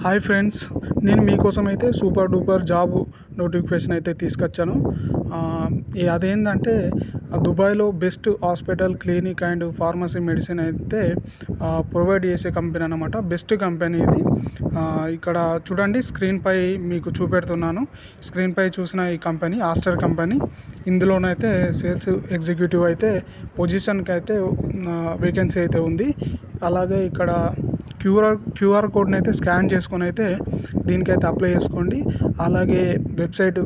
Hi friends, నేను మీకోసం అయితే సూపర్ డూపర్ జాబ్ నోటిఫికేషన్ అయితే తీసుకొచ్చాను. అదేంటంటే దుబాయ్లో best hospital, clinic and pharmacy medicine అయితే ప్రొవైడ్ చేసే కంపెనీ అన్నమాట. బెస్ట్ కంపెనీ ఇది. ఇక్కడ చూడండి, స్క్రీన్పై మీకు చూపెడుతున్నాను. స్క్రీన్పై చూసిన ఈ కంపెనీ ఆస్టర్ కంపెనీ. ఇందులోనైతే సేల్స్ ఎగ్జిక్యూటివ్ అయితే పొజిషన్కి అయితే వేకెన్సీ అయితే ఉంది. అలాగే ఇక్కడ క్యూఆర్ కోడ్ని అయితే స్కాన్ చేసుకొని అయితే దీనికైతే అప్లై చేసుకోండి. అలాగే వెబ్సైట్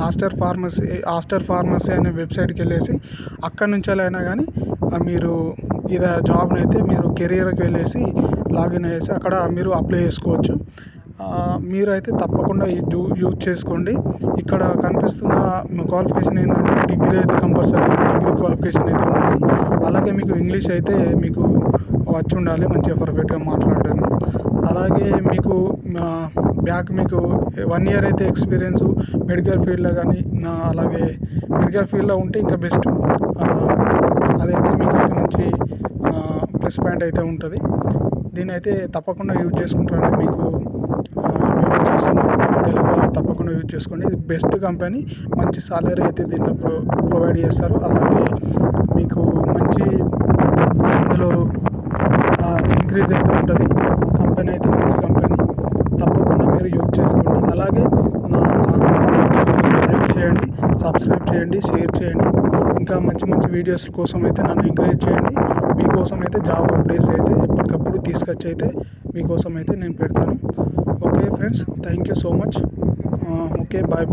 ఆస్టర్ ఫార్మసీ అనే వెబ్సైట్కి వెళ్ళేసి అక్కడి నుంచి అయినా కానీ మీరు జాబ్ని అయితే మీరు కెరియర్కి వెళ్ళేసి లాగిన్ అయ్యేసి అక్కడ మీరు అప్లై చేసుకోవచ్చు. మీరైతే తప్పకుండా యూజ్ చేసుకోండి. ఇక్కడ కనిపిస్తున్న క్వాలిఫికేషన్ ఏంటంటే డిగ్రీ అయితే కంపల్సరీ, డిగ్రీ క్వాలిఫికేషన్ అయితే ఉండాలి. అలాగే మీకు ఇంగ్లీష్ అయితే మీకు వచ్చి ఉండాలి, మంచిగా పర్ఫెక్ట్గా మాట్లాడడం. అలాగే మీకు మీకు 1 ఇయర్ అయితే ఎక్స్పీరియన్స్ మెడికల్ ఫీల్డ్లో కానీ, అలాగే మెడికల్ ఫీల్డ్లో ఉంటే ఇంకా బెస్ట్. అదైతే మీకు అయితే మంచి ప్లస్ పాయింట్ అయితే ఉంటుంది. దీన్ని అయితే తప్పకుండా యూజ్ చేసుకుంటారని మీకు వీడియో చేస్తున్నాను. తెలుగు వాళ్ళు తప్పకుండా యూజ్ చేసుకోండి. ఇది బెస్ట్ కంపెనీ. మంచి సాలరీ అయితే దీంట్లో ప్రొవైడ్ చేస్తారు. అలాగే మీకు మంచి ఇందులో ఇంక్రీజ్ అయితే ఉంటుంది. కంపెనీ అయితే మంచి కంపెనీ. తప్పకుండా మీరు యూజ్ చేసుకోండి. అలాగే నా ఛానల్ లైక్ చేయండి, సబ్స్క్రైబ్ చేయండి, షేర్ చేయండి. ఇంకా మంచి మంచి వీడియోస్ కోసం అయితే నన్ను ఎంకరేజ్ చేయండి. మీకోసం అయితే జాబ్ అప్డేట్స్ అయితే ఎప్పటికప్పుడు తీసుకొచ్చి అయితే మీకోసం అయితే నేను పెడతాను. Okay friends, thank you so much. Okay, bye.